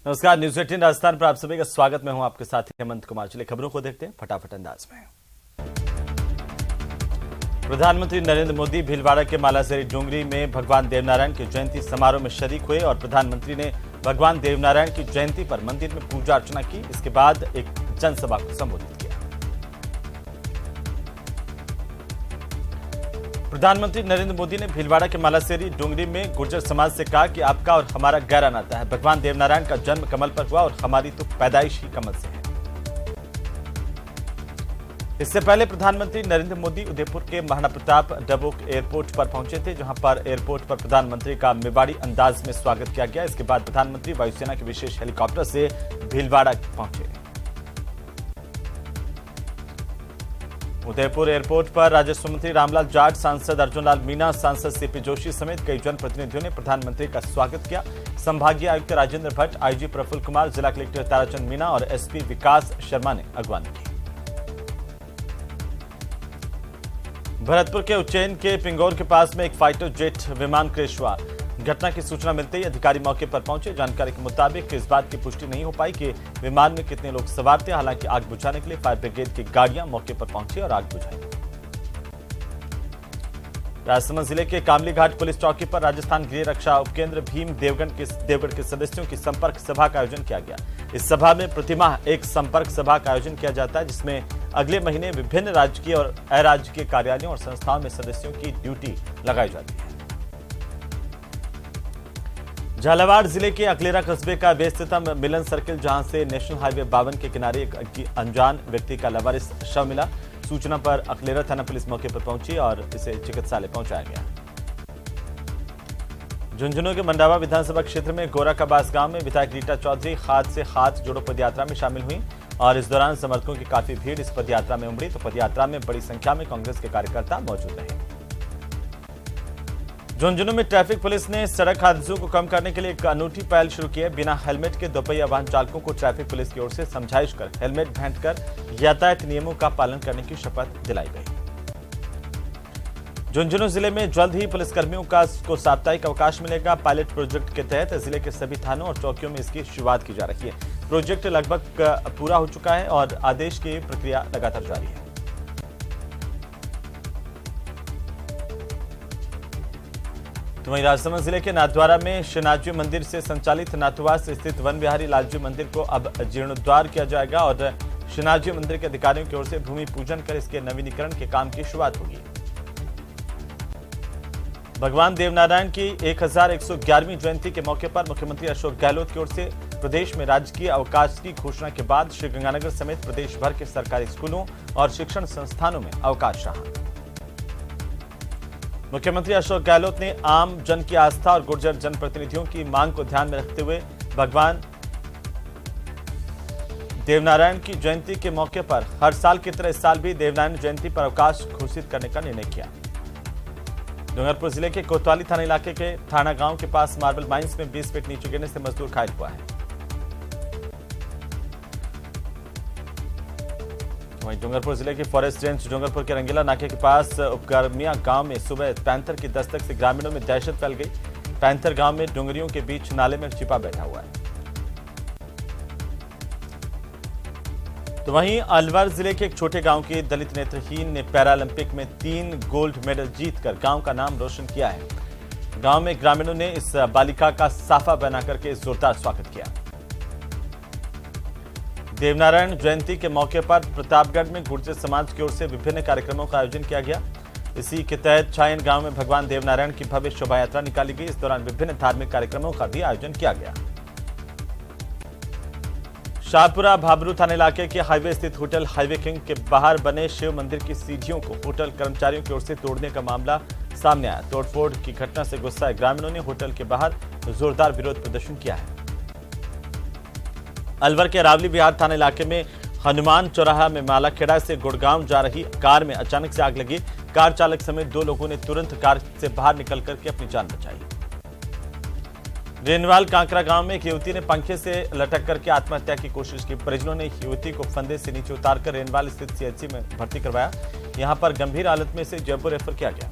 नमस्कार, न्यूज 18 राजस्थान पर आप सभी का स्वागत। मैं हूं आपके साथ हेमंत कुमार। चलिए खबरों को देखते हैं फटाफट अंदाज में। प्रधानमंत्री नरेंद्र मोदी भीलवाड़ा के मालासेरी डोंगरी में भगवान देवनारायण की जयंती समारोह में शरीक हुए और प्रधानमंत्री ने भगवान देवनारायण की जयंती पर मंदिर में पूजा अर्चना की। इसके बाद एक जनसभा को संबोधित किया। प्रधानमंत्री नरेंद्र मोदी ने भीलवाड़ा के मालासेरी डोंगरी में गुर्जर समाज से कहा कि आपका और हमारा गहरा नाता है। भगवान देवनारायण का जन्म कमल पर हुआ और हमारी तो पैदाइश ही कमल से है। इससे पहले प्रधानमंत्री नरेंद्र मोदी उदयपुर के महाराणा प्रताप डबोक एयरपोर्ट पर पहुंचे थे, जहां पर एयरपोर्ट पर प्रधानमंत्री का मेवाड़ी अंदाज में स्वागत किया गया। इसके बाद प्रधानमंत्री वायुसेना के विशेष हेलीकॉप्टर से भीलवाड़ा पहुंचे। उदयपुर एयरपोर्ट पर राजस्व मंत्री रामलाल जाट, सांसद अर्जुन लाल मीणा, सांसद सीपी जोशी समेत कई जनप्रतिनिधियों ने प्रधानमंत्री का स्वागत किया। संभागीय आयुक्त राजेंद्र भट्ट, आईजी प्रफुल्ल कुमार, जिला कलेक्टर ताराचंद मीणा और एसपी विकास शर्मा ने अगवानी की। भरतपुर के उज्जैन के पिंगौर के पास में एक फाइटर जेट विमान क्रैश हुआ। घटना की सूचना मिलते ही अधिकारी मौके पर पहुंचे। जानकारी के मुताबिक इस बात की पुष्टि नहीं हो पाई कि विमान में कितने लोग सवार थे। हालांकि आग बुझाने के लिए फायर ब्रिगेड की गाड़ियां मौके पर पहुंची और आग बुझाई। राजसमंद जिले के कामली घाट पुलिस चौकी पर राजस्थान गृह रक्षा उपकेंद्र भीम देवगढ़ के सदस्यों की संपर्क सभा का आयोजन किया गया। इस सभा में प्रतिमाह एक संपर्क सभा का आयोजन किया जाता है, जिसमें अगले महीने विभिन्न राजकीय और अराजकीय कार्यालयों और संस्थाओं में सदस्यों की ड्यूटी लगाई जाती है। झालावाड़ जिले के अकलेरा कस्बे का व्यस्ततम मिलन सर्किल, जहां से नेशनल हाईवे 52 के किनारे एक अनजान व्यक्ति का लावारिस शव मिला। सूचना पर अकलेरा थाना पुलिस मौके पर पहुंची और इसे चिकित्सालय पहुंचाया गया। झुंझुनू के मंडावा विधानसभा क्षेत्र में गोरा कबास गांव में विधायक रीटा चौधरी हाथ से हाथ जोड़ो पदयात्रा में शामिल हुई और इस दौरान समर्थकों की काफी भीड़ इस पदयात्रा में उमड़ी, तो पदयात्रा में बड़ी संख्या में कांग्रेस के कार्यकर्ता मौजूद रहे। झुंझुनू में ट्रैफिक पुलिस ने सड़क हादसों को कम करने के लिए एक अनूठी पहल शुरू की है। बिना हेलमेट के दोपहिया वाहन चालकों को ट्रैफिक पुलिस की ओर से समझाइश कर हेलमेट पहनकर यातायात नियमों का पालन करने की शपथ दिलाई गई। झुंझुनू जिले में जल्द ही पुलिसकर्मियों को साप्ताहिक अवकाश मिलेगा। पायलट प्रोजेक्ट के तहत जिले के सभी थानों और चौकियों में इसकी शुरुआत की जा रही है। प्रोजेक्ट लगभग पूरा हो चुका है और आदेश की प्रक्रिया लगातार जारी है। तो वहीं राजसमंद जिले के नाथद्वारा में शनाजी मंदिर से संचालित नाथुवास स्थित वन विहारी लालजी मंदिर को अब जीर्णोद्धार किया जाएगा और शनाजी मंदिर के अधिकारियों की ओर से भूमि पूजन कर इसके नवीनीकरण के काम की शुरुआत होगी। भगवान देवनारायण की 1111वीं जयंती के मौके पर मुख्यमंत्री अशोक गहलोत की ओर से प्रदेश में राजकीय अवकाश की घोषणा के बाद श्रीगंगानगर समेत प्रदेश भर के सरकारी स्कूलों और शिक्षण संस्थानों में अवकाश रहा। मुख्यमंत्री अशोक गहलोत ने आम जन की आस्था और गुर्जर जनप्रतिनिधियों की मांग को ध्यान में रखते हुए भगवान देवनारायण की जयंती के मौके पर हर साल की तरह इस साल भी देवनारायण जयंती पर अवकाश घोषित करने का निर्णय किया। डूंगरपुर जिले के कोतवाली थाना इलाके के थाना गांव के पास मार्बल माइंस में 20 फीट नीचे गिरने से मजदूर घायल हुआ है। वहीं डूंगरपुर जिले की फॉरेस्ट रेंज डूंगरपुर के रंगीला नाके के पास उपगर्मिया गांव में सुबह पैंथर की दस्तक से ग्रामीणों में दहशत फैल गई। पैंथर गांव में डोंगरियों के बीच नाले में छिपा बैठा हुआ है। तो वहीं अलवर जिले के एक छोटे गांव के दलित नेत्रहीन ने पैरालंपिक में 3 गोल्ड मेडल जीतकर गांव का नाम रोशन किया है। गांव में ग्रामीणों ने इस बालिका का साफा बना करके जोरदार स्वागत किया। देवनारायण जयंती के मौके पर प्रतापगढ़ में गुर्जर समाज की ओर से विभिन्न कार्यक्रमों का आयोजन किया गया। इसी के तहत छायन गांव में भगवान देवनारायण की भव्य शोभा यात्रा निकाली गई। इस दौरान विभिन्न धार्मिक कार्यक्रमों का भी आयोजन किया गया। शाहपुरा भाबरू थाना इलाके के हाईवे स्थित होटल हाईवे किंग के बाहर बने शिव मंदिर की सीढ़ियों को होटल कर्मचारियों की ओर से तोड़ने का मामला सामने आया। तोड़फोड़ की घटना से गुस्साए ग्रामीणों ने होटल के बाहर जोरदार विरोध प्रदर्शन किया है। अलवर के रावली विहार थाना इलाके में हनुमान चौराहा में मालाखेड़ा से गुड़गांव जा रही कार में अचानक से आग लगी। कार चालक समेत 2 लोगों ने तुरंत कार से बाहर निकल करके अपनी जान बचाई। रेनवाल कांकरा गांव में एक युवती ने पंखे से लटक करके आत्महत्या की कोशिश की। परिजनों ने युवती को फंदे से नीचे उतारकर रेनवाल स्थित सीएचसी में भर्ती करवाया। यहां पर गंभीर हालत में इसे जयपुर रेफर किया गया।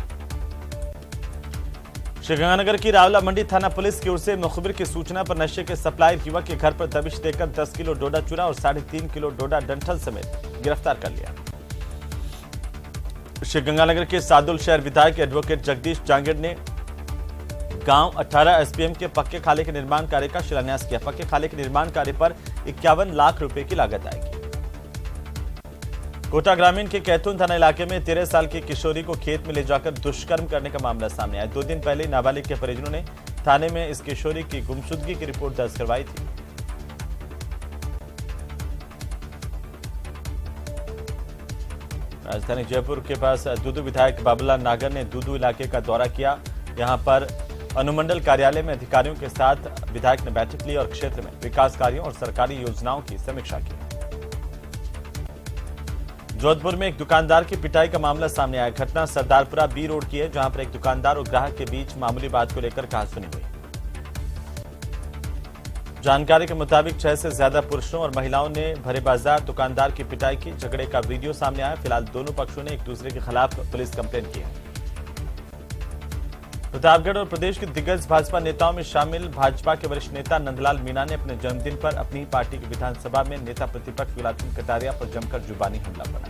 श्रीगंगानगर की रावला मंडी थाना पुलिस की ओर से मुखबिर की सूचना पर नशे के सप्लायर युवक के घर पर दबिश देकर 10 किलो डोडा चूरा और 3.5 किलो डोडा डंठल समेत गिरफ्तार कर लिया। श्रीगंगानगर के सादुल शहर विधायक एडवोकेट जगदीश जांगड़ ने गांव 18 एसपीएम के पक्के खाले के निर्माण कार्य का शिलान्यास किया। पक्के खाले के निर्माण कार्य पर 51 लाख रुपए की लागत आएगी। कोटा ग्रामीण के कैथून थाना इलाके में 13 साल की किशोरी को खेत में ले जाकर दुष्कर्म करने का मामला सामने आया। 2 दिन पहले नाबालिग के परिजनों ने थाने में इस किशोरी की गुमशुदगी की रिपोर्ट दर्ज करवाई थी। राजधानी जयपुर के पास दूदू विधायक बाबूलाल नागर ने दूदू इलाके का दौरा किया। यहां पर अनुमंडल कार्यालय में अधिकारियों के साथ विधायक ने बैठक ली और क्षेत्र में विकास कार्यों और सरकारी योजनाओं की समीक्षा की। जोधपुर में एक दुकानदार की पिटाई का मामला सामने आया। घटना सरदारपुरा बी रोड की है, जहां पर एक दुकानदार और ग्राहक के बीच मामूली बात को लेकर कहासुनी हुई। जानकारी के मुताबिक 6 से ज्यादा पुरुषों और महिलाओं ने भरे बाजार दुकानदार की पिटाई की। झगड़े का वीडियो सामने आया। फिलहाल दोनों पक्षों ने एक दूसरे के खिलाफ पुलिस कंप्लेंट की है। प्रतापगढ़ और प्रदेश के दिग्गज भाजपा नेताओं में शामिल भाजपा के वरिष्ठ नेता नंदलाल मीणा ने अपने जन्मदिन पर अपनी पार्टी की विधानसभा में नेता प्रतिपक्ष गुलाब चंद कटारिया पर जमकर जुबानी हमला बोला।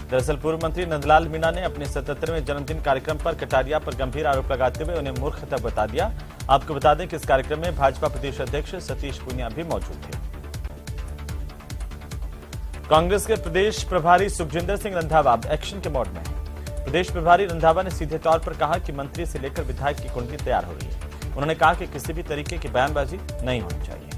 दरअसल पूर्व मंत्री नंदलाल मीणा ने अपने 77वें जन्मदिन कार्यक्रम पर कटारिया पर गंभीर आरोप लगाते हुए उन्हें मूर्खता बता दिया। आपको बता दें कि इस कार्यक्रम में भाजपा प्रदेश अध्यक्ष सतीश पूनिया भी मौजूद थे। कांग्रेस के प्रदेश प्रभारी सुखजिंदर सिंह रंधावा एक्शन के मोड में है। प्रदेश प्रभारी रंधावा ने सीधे तौर पर कहा कि मंत्री से लेकर विधायक की कुंडली तैयार हो रही है। उन्होंने कहा कि किसी भी तरीके की बयानबाजी नहीं होनी चाहिए।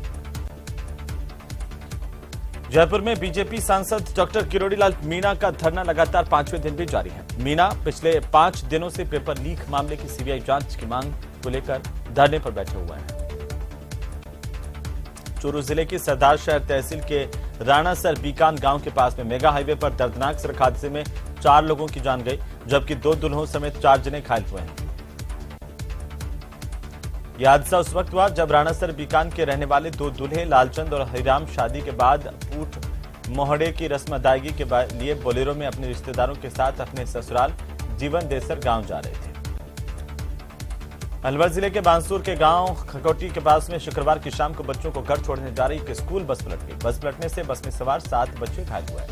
जयपुर में बीजेपी सांसद डॉक्टर किरोड़ीलाल मीणा का धरना लगातार 5वें दिन भी जारी है। मीणा पिछले 5 दिनों से पेपर लीक मामले की सीबीआई जांच की मांग को लेकर धरने पर बैठे हुए हैं। चूरू जिले की सरदार शहर तहसील के राणासर बीकान गांव के पास में मेगा हाईवे पर दर्दनाक सड़क हादसे में 4 लोगों की जान गई, जबकि 2 दुल्हों समेत 4 जने घायल हुए हैं। यह हादसा उस वक्त हुआ जब राणासर बीकान के रहने वाले 2 दूल्हे लालचंद और हरिराम शादी के बाद पूठ मोहड़े की रस्म अदायगी के लिए बोलेरो में अपने रिश्तेदारों के साथ अपने ससुराल जीवन देसर गांव जा रहे थे। अलवर जिले के बांसुर के गांव खकोटी के पास में शुक्रवार की शाम को बच्चों को घर छोड़ने जा रही एक स्कूल बस पलट गई। बस पलटने से बस में सवार 7 बच्चे घायल हुए।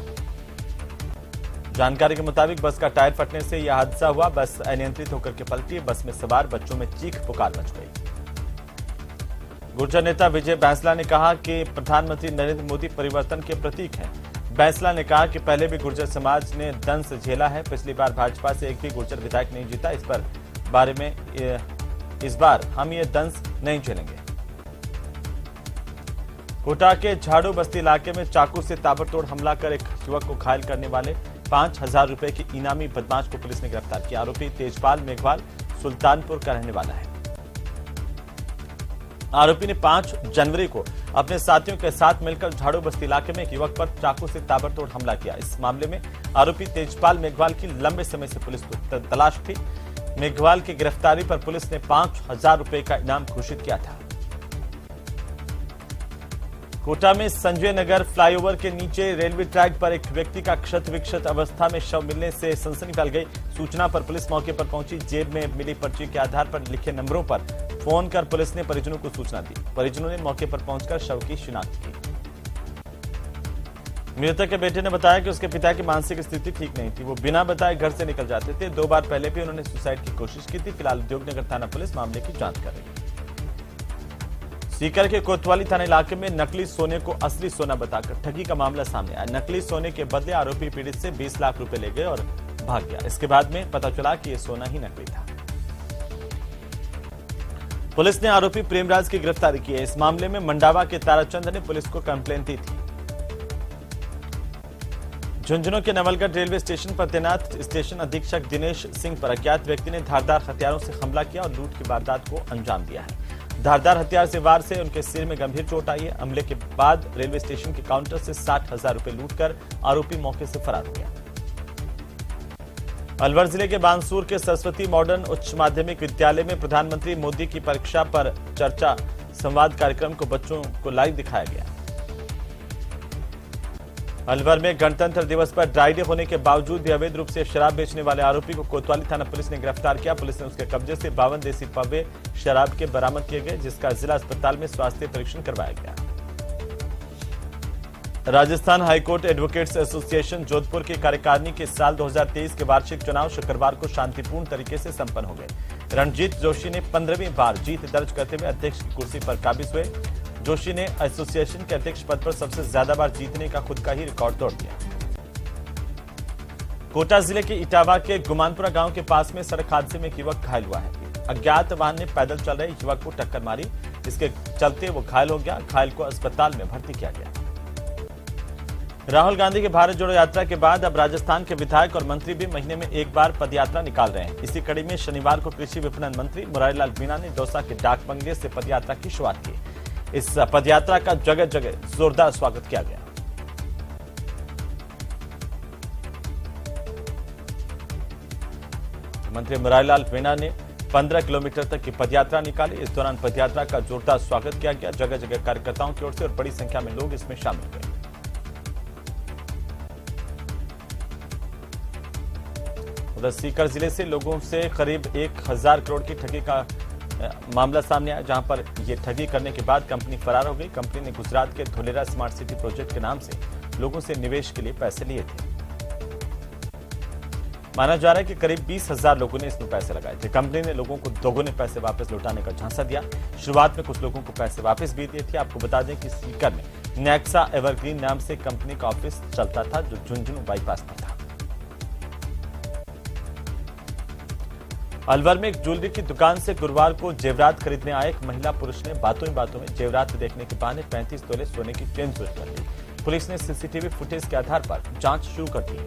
जानकारी के मुताबिक बस का टायर फटने से यह हादसा हुआ। बस अनियंत्रित होकर के पलटी। बस में सवार बच्चों में चीख पुकार मच गई। गुर्जर नेता विजय बैंसला ने कहा कि प्रधानमंत्री नरेंद्र मोदी परिवर्तन के प्रतीक हैं। बैंसला ने कहा कि पहले भी गुर्जर समाज ने दंश झेला है। पिछली बार भाजपा से एक भी गुर्जर विधायक नहीं जीता। इस बार हम ये दंश नहीं झेलेंगे। कोटा के झाड़ू बस्ती इलाके में चाकू से ताबड़तोड़ हमला कर एक युवक को घायल करने वाले 5,000 रुपए के इनामी बदमाश को पुलिस ने गिरफ्तार किया। आरोपी तेजपाल मेघवाल सुल्तानपुर का रहने वाला है। आरोपी ने 5 जनवरी को अपने साथियों के साथ मिलकर झाड़ू बस्ती इलाके में एक युवक पर चाकू से ताबड़तोड़ हमला किया। इस मामले में आरोपी तेजपाल मेघवाल की लंबे समय से पुलिस को तलाश थी। मेघवाल की गिरफ्तारी पर पुलिस ने 5,000 रुपए का इनाम घोषित किया था। कोटा में संजय नगर फ्लाईओवर के नीचे रेलवे ट्रैक पर एक व्यक्ति का क्षत विक्षत अवस्था में शव मिलने से सनसनी फैल गई। सूचना पर पुलिस मौके पर पहुंची। जेब में मिली पर्ची के आधार पर लिखे नंबरों पर फोन कर पुलिस ने परिजनों को सूचना दी। परिजनों ने मौके पर पहुंचकर शव की शिनाख्त की। मृतक के बेटे ने बताया कि उसके पिता की मानसिक स्थिति ठीक नहीं थी। वो बिना बताए घर से निकल जाते थे। 2 बार पहले भी उन्होंने सुसाइड की कोशिश की थी। फिलहाल उद्योगनगर थाना पुलिस मामले की जांच कर रही है। सीकर के कोतवाली थाना इलाके में नकली सोने को असली सोना बताकर ठगी का मामला सामने आया। नकली सोने के बदले आरोपी पीड़ित से 20 लाख रुपए ले गए और भाग गया। इसके बाद में पता चला कि यह सोना ही नकली था। पुलिस ने आरोपी प्रेमराज की गिरफ्तारी की है। इस मामले में मंडावा के ताराचंद ने पुलिस को कंप्लेंट दी थी। झुंझुनू के नवलगढ़ रेलवे स्टेशन पर तैनात स्टेशन अधीक्षक दिनेश सिंह पर अज्ञात व्यक्ति ने धारदार हथियारों से हमला किया और लूट की वारदात को अंजाम दिया है। धारदार हथियार से वार से उनके सिर में गंभीर चोट आई है। हमले के बाद रेलवे स्टेशन के काउंटर से 60,000 रुपए लूटकर आरोपी मौके से फरार हो गया। अलवर जिले के बांसुर के सरस्वती मॉडर्न उच्च माध्यमिक विद्यालय में प्रधानमंत्री मोदी की परीक्षा पर चर्चा संवाद कार्यक्रम को बच्चों को लाइव दिखाया गया। अलवर में गणतंत्र दिवस पर ड्राई डे होने के बावजूद भी अवैध रूप से शराब बेचने वाले आरोपी को कोतवाली थाना पुलिस ने गिरफ्तार किया। पुलिस ने उसके कब्जे से 52 देसी पौवे शराब के बरामद किए गए, जिसका जिला अस्पताल में स्वास्थ्य परीक्षण करवाया गया। Rajasthan high court advocates association Jodhpur की कार्यकारिणी के साल 2023 के वार्षिक चुनाव शुक्रवार को शांतिपूर्ण तरीके से संपन्न हो गए। रणजीत जोशी ने 15वीं बार जीत दर्ज करते हुए अध्यक्ष की कुर्सी पर काबिज हुए। जोशी ने एसोसिएशन के अध्यक्ष पद पर सबसे ज्यादा बार जीतने का खुद का ही रिकॉर्ड तोड़ दिया। कोटा जिले के इटावा के गुमानपुरा गांव के पास में सड़क हादसे में एक युवक घायल हुआ है। अज्ञात वाहन ने पैदल चल रहे युवक को टक्कर मारी, इसके चलते वो घायल हो गया। घायल को अस्पताल में भर्ती किया गया। राहुल गांधी के भारत जोड़ो यात्रा के बाद अब राजस्थान के विधायक और मंत्री भी महीने में एक बार पदयात्रा निकाल रहे हैं। इसी कड़ी में शनिवार को कृषि विपणन मंत्री मुरारीलाल मीणा ने दौसा के डाक बंगले से पदयात्रा की शुरुआत की। इस पदयात्रा का जगह जगह जोरदार स्वागत किया गया। मंत्री मुरारीलाल मीणा ने 15 किलोमीटर तक की पदयात्रा निकाली। इस दौरान पदयात्रा का जोरदार स्वागत किया गया। जगह जगह कार्यकर्ताओं की ओर से और बड़ी संख्या में लोग इसमें शामिल हुए। उधर सीकर जिले से लोगों से करीब 1000 करोड़ की ठगी का मामला सामने आया, जहां पर यह ठगी करने के बाद कंपनी फरार हो गई। कंपनी ने गुजरात के धोलेरा स्मार्ट सिटी प्रोजेक्ट के नाम से लोगों से निवेश के लिए पैसे लिए थे। माना जा रहा है कि करीब 20,000 लोगों ने इसमें पैसे लगाए थे। कंपनी ने लोगों को दोगुने पैसे वापस लौटाने का झांसा दिया। शुरुआत में कुछ लोगों को पैसे वापस भी दिए थे। आपको बता दें कि सीकर में नेक्सा एवरग्रीन नाम से कंपनी का ऑफिस चलता था, जो झुंझुनू बाईपास पर था। अलवर में एक ज्वेलरी की दुकान से गुरुवार को जेवरात खरीदने आए एक महिला पुरुष ने बातों ही बातों में जेवरात देखने के बहाने 35 तोले सोने की चेन चोरी कर ली। पुलिस ने सीसीटीवी फुटेज के आधार पर जांच शुरू कर दी है।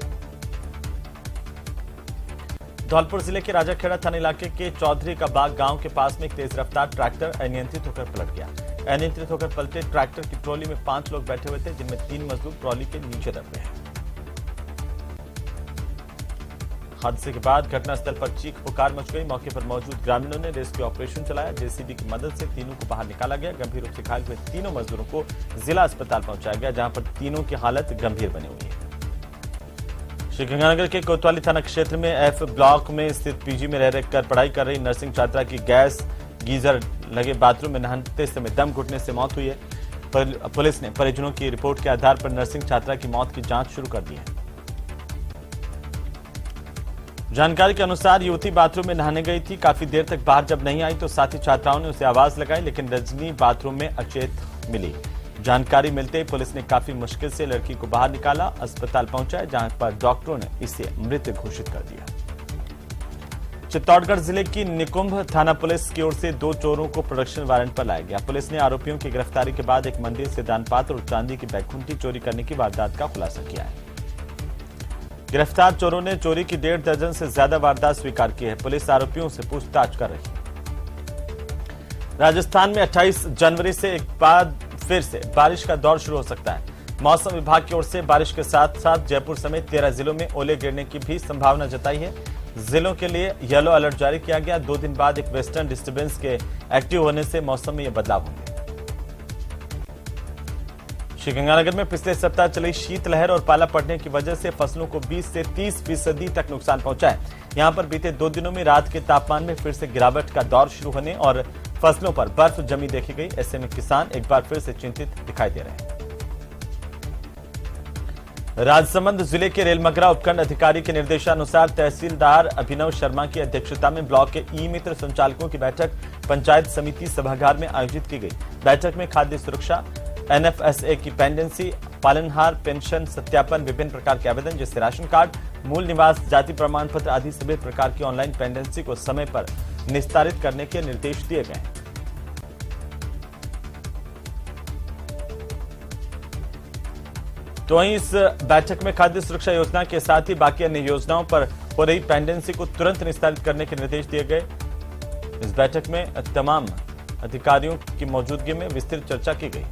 धौलपुर जिले के राजाखेड़ा थाना इलाके के चौधरी का बाग गांव के पास में एक तेज रफ्तार ट्रैक्टर अनियंत्रित होकर पलट गया। अनियंत्रित होकर पलटे ट्रैक्टर की ट्रॉली में 5 लोग बैठे हुए थे, जिनमें 3 मजदूर ट्रॉली के नीचे दब गए। हादसे के बाद घटनास्थल पर चीख पुकार मच गई। मौके पर मौजूद ग्रामीणों ने रेस्क्यू ऑपरेशन चलाया। जेसीबी की मदद से तीनों को बाहर निकाला गया। गंभीर रूप से घायल हुए तीनों मजदूरों को जिला अस्पताल पहुंचाया गया, जहां पर तीनों की हालत गंभीर बनी हुई है। श्रीगंगानगर के कोतवाली थाना क्षेत्र में एफ ब्लॉक में स्थित पीजी में रहकर पढ़ाई कर रही नर्सिंग छात्रा की गैस गीजर लगे बाथरूम में नहाते समय दम घुटने से मौत हुई है। पुलिस ने परिजनों की रिपोर्ट के आधार पर नर्सिंग छात्रा की मौत की जांच शुरू कर दी है। जानकारी के अनुसार युवती बाथरूम में नहाने गई थी। काफी देर तक बाहर जब नहीं आई तो साथी छात्राओं ने उसे आवाज लगाई, लेकिन रजनी बाथरूम में अचेत मिली। जानकारी मिलते ही पुलिस ने काफी मुश्किल से लड़की को बाहर निकाला, अस्पताल पहुंचाया, जहां पर डॉक्टरों ने इसे मृत घोषित कर दिया। चित्तौड़गढ़ जिले की निकुंभ थाना पुलिस की ओर से 2 चोरों को प्रोडक्शन वारंट पर लाया गया। पुलिस ने आरोपियों की गिरफ्तारी के बाद एक मंदिर से दानपात्र और चांदी की बैकुंठी चोरी करने की वारदात का खुलासा किया है। गिरफ्तार चोरों ने चोरी की 1.5 दर्जन से ज्यादा वारदात स्वीकार की है। पुलिस आरोपियों से पूछताछ कर रही है। राजस्थान में 28 जनवरी से एक बार फिर से बारिश का दौर शुरू हो सकता है। मौसम विभाग की ओर से बारिश के साथ साथ जयपुर समेत 13 जिलों में ओले गिरने की भी संभावना जताई है। जिलों के लिए येलो अलर्ट जारी किया गया। 2 दिन बाद एक वेस्टर्न डिस्टर्बेंस के एक्टिव होने से मौसम में यह बदलाव होंगे। श्रीगंगानगर में पिछले सप्ताह चली शीतलहर और पाला पड़ने की वजह से फसलों को 20 से 30% तक नुकसान पहुंचा है। यहां पर बीते 2 दिनों में रात के तापमान में फिर से गिरावट का दौर शुरू होने और फसलों पर बर्फ जमी देखी गई। ऐसे में किसान एक बार फिर से चिंतित दिखाई दे रहे हैं। राजसमंद जिले के रेलमगरा उपखंड अधिकारी के निर्देशानुसार तहसीलदार अभिनव शर्मा की अध्यक्षता में ब्लॉक के ई मित्र संचालकों की बैठक पंचायत समिति सभागार में आयोजित की गई। बैठक में खाद्य सुरक्षा, एनएफएसए की पेंडेंसी, पालनहार, पेंशन सत्यापन, विभिन्न प्रकार के आवेदन जैसे राशन कार्ड, मूल निवास, जाति प्रमाण पत्र आदि सभी प्रकार की ऑनलाइन पेंडेंसी को समय पर निस्तारित करने के निर्देश दिए गए हैं। तो वहीं इस बैठक में खाद्य सुरक्षा योजना के साथ ही बाकी अन्य योजनाओं पर हो रही पेंडेंसी को तुरंत निस्तारित करने के निर्देश दिए गए। इस बैठक में तमाम अधिकारियों की मौजूदगी में विस्तृत चर्चा की गई।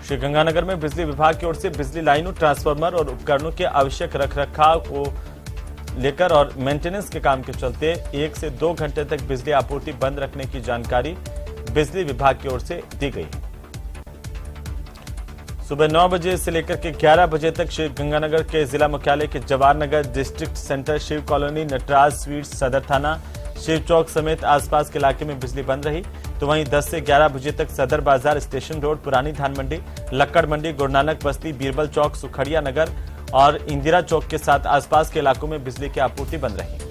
श्रीगंगानगर में बिजली विभाग की ओर से बिजली लाइनों, ट्रांसफार्मर और उपकरणों के आवश्यक रखरखाव को लेकर और मेंटेनेंस के काम के चलते 1 से 2 घंटे तक बिजली आपूर्ति बंद रखने की जानकारी बिजली विभाग की ओर से दी गई है। सुबह 9 बजे से लेकर के 11 बजे तक शिव गंगानगर के जिला मुख्यालय के Jawahar Nagar, district centre, Shiv colony, Nataraj sweets, Sadar थाना, शिव चौक समेत आसपास के इलाके में बिजली बंद रही। तो वहीं 10 से 11 बजे तक सदर बाजार, स्टेशन रोड, पुरानी धान मंडी, लक्कड़ मंडी, गुरुनानक बस्ती, बीरबल चौक, सुखड़िया नगर और इंदिरा चौक के साथ आसपास के इलाकों में बिजली की आपूर्ति बंद रही।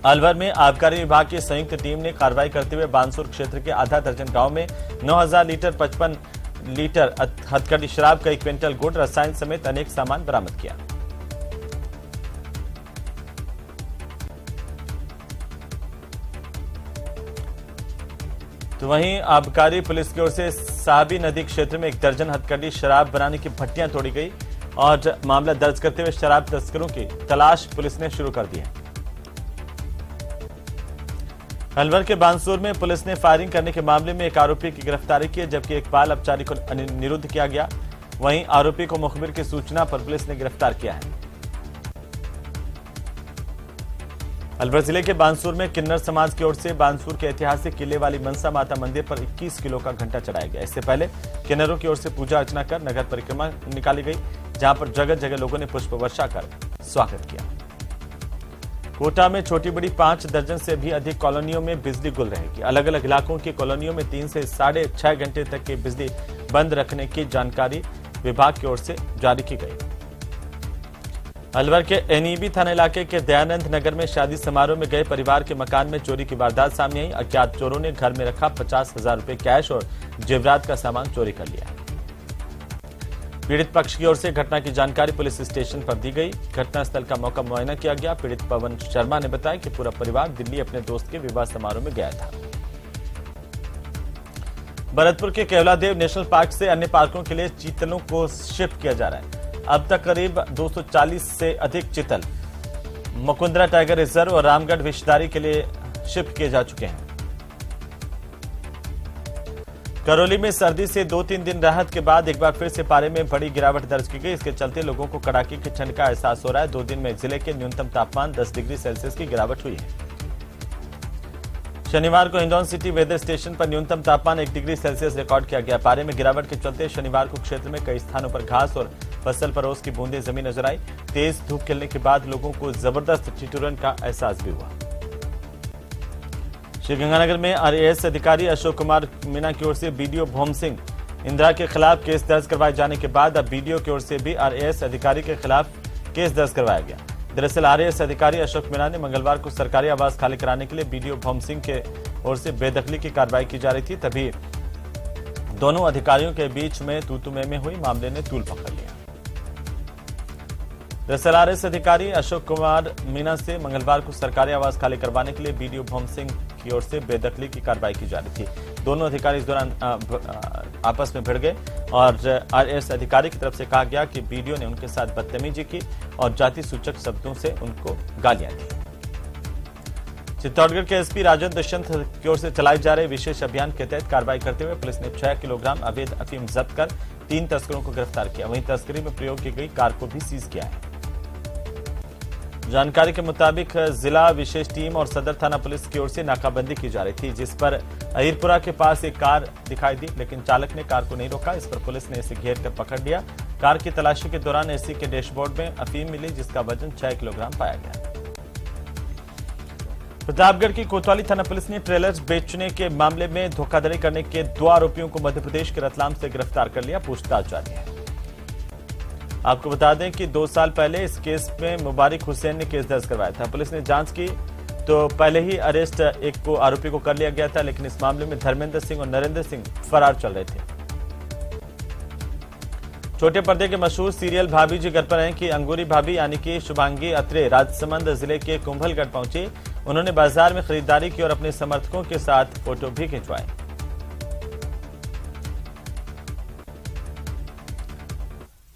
अलवर में आबकारी विभाग की संयुक्त टीम ने कार्रवाई करते हुए बानसूर क्षेत्र के आधा दर्जन गांव में 9000 लीटर 55 लीटर हथकड़ी शराब, कई क्विंटल गुड़, रसायन समेत अनेक सामान बरामद किया। तो वहीं आबकारी पुलिस की ओर से साहबी नदी क्षेत्र में 1 दर्जन हथकड़ी शराब बनाने की भट्टियां तोड़ी गई और मामला दर्ज करते हुए शराब तस्करों की तलाश पुलिस ने शुरू कर दी है। अलवर के बानसूर में पुलिस ने फायरिंग करने के मामले में एक आरोपी की गिरफ्तारी की, जबकि एक बाल अपचारी को निरुद्ध किया गया। वहीं आरोपी को मुखबिर की सूचना पर पुलिस ने गिरफ्तार किया है। अलवर जिले के बानसूर में किन्नर समाज की ओर से बानसूर के ऐतिहासिक किले वाली मनसा माता मंदिर पर 21 किलो का घंटा चढ़ाया गया। इससे पहले किन्नरों की ओर से पूजा अर्चना कर नगर परिक्रमा निकाली गई, जहां पर जगह जगह लोगों ने पुष्प वर्षा कर स्वागत किया। कोटा में छोटी बड़ी 5 दर्जन से भी अधिक कॉलोनियों में बिजली गुल रहेगी। अलग अलग इलाकों की कॉलोनियों में 3 से 6.5 घंटे तक की बिजली बंद रखने की जानकारी विभाग की ओर से जारी की गई। अलवर के एनईबी थाना इलाके के दयानंद नगर में शादी समारोह में गए परिवार के मकान में चोरी की वारदात सामने आई। अज्ञात चोरों ने घर में रखा 50,000 रुपए कैश और जेवरात का सामान चोरी कर लिया। पीड़ित पक्ष की ओर से घटना की जानकारी पुलिस स्टेशन पर दी गई। घटनास्थल का मौका मुआयना किया गया। पीड़ित पवन शर्मा ने बताया कि पूरा परिवार दिल्ली अपने दोस्त के विवाह समारोह में गया था। भरतपुर के केवलादेव नेशनल पार्क से अन्य पार्कों के लिए चीतलों को शिफ्ट किया जा रहा है। अब तक करीब 240 से अधिक चीतल मुकुंदरा टाइगर रिजर्व और रामगढ़ विषधारी के लिए शिफ्ट किए जा चुके हैं। करौली में सर्दी से 2-3 दिन राहत के बाद एक बार फिर से पारे में बड़ी गिरावट दर्ज की गई। इसके चलते लोगों को कड़ाके की ठंड का एहसास हो रहा है। 2 दिन में जिले के न्यूनतम तापमान 10 डिग्री सेल्सियस की गिरावट हुई है। शनिवार को हिंडौन सिटी वेदर स्टेशन पर न्यूनतम तापमान 1 डिग्री सेल्सियस रिकॉर्ड किया गया। पारे में गिरावट के चलते शनिवार को क्षेत्र में कई स्थानों पर घास और फसल पर ओस की बूंदें जमीन नजर आई। तेज धूप खिलने के बाद लोगों को जबरदस्त ठिठुरन का एहसास भी हुआ। श्रीगंगानगर में आरएएस अधिकारी अशोक कुमार मीणा की ओर से बीडीओ भोम सिंह इंदिरा के खिलाफ केस दर्ज करवाए जाने के बाद अब बीडीओ की ओर से भी आरएएस अधिकारी के खिलाफ केस दर्ज करवाया गया। दरअसल आरएएस अधिकारी अशोक मीणा ने मंगलवार को सरकारी आवास खाली कराने के लिए बीडीओ भोम सिंह के ओर से बेदखली की कार्रवाई की जा रही थी, तभी दोनों अधिकारियों के बीच में तू-तू में हुई। मामले ने तूल पकड़ लिया। दरअसल आरएएस अधिकारी अशोक कुमार मीणा से मंगलवार को सरकारी आवास खाली करवाने के लिए बीडीओ भोम सिंह की ओर से बेदखली की कार्रवाई की जा रही थी। दोनों अधिकारी इस दौरान आपस में भिड़ गए और आरएएस अधिकारी की तरफ से कहा गया कि बीडीओ ने उनके साथ बदतमीजी की और जाति सूचक शब्दों से उनको गालियां दी। चित्तौड़गढ़ के एसपी राजन दुष्यंत की ओर से चलाए जा रहे विशेष अभियान के तहत कार्रवाई करते हुए पुलिस ने 6 किलोग्राम अवैध अफीम जब्त कर 3 तस्करों को गिरफ्तार किया। वहीं तस्करी में प्रयोग की गई कार को भी सीज किया है। जानकारी के मुताबिक जिला विशेष टीम और सदर थाना पुलिस की ओर से नाकाबंदी की जा रही थी, जिस पर अहिरपुरा के पास एक कार दिखाई दी, लेकिन चालक ने कार को नहीं रोका। इस पर पुलिस ने इसे घेर कर पकड़ लिया। कार की तलाशी के दौरान एसी के डैशबोर्ड में अफीम मिली, जिसका वजन 6 किलोग्राम पाया गया। प्रतापगढ़ की कोतवाली थाना पुलिस ने ट्रेलर्स बेचने के मामले में धोखाधड़ी करने के 2 आरोपियों को मध्य प्रदेश के रतलाम से गिरफ्तार कर लिया। पूछताछ जारी है। आपको बता दें कि 2 साल पहले इस केस में मुबारिक हुसैन ने केस दर्ज करवाया था। पुलिस ने जांच की तो पहले ही अरेस्ट एक आरोपी को कर लिया गया था, लेकिन इस मामले में धर्मेंद्र सिंह और नरेंद्र सिंह फरार चल रहे थे। छोटे पर्दे के मशहूर सीरियल भाभी जी घर पर हैं कि अंगूरी भाभी यानी कि शुभांगी अत्रे राजसमंद जिले के कुंभलगढ़ पहुंची। उन्होंने बाजार में खरीदारी की और अपने समर्थकों के साथ फोटो भी खिंचवाए।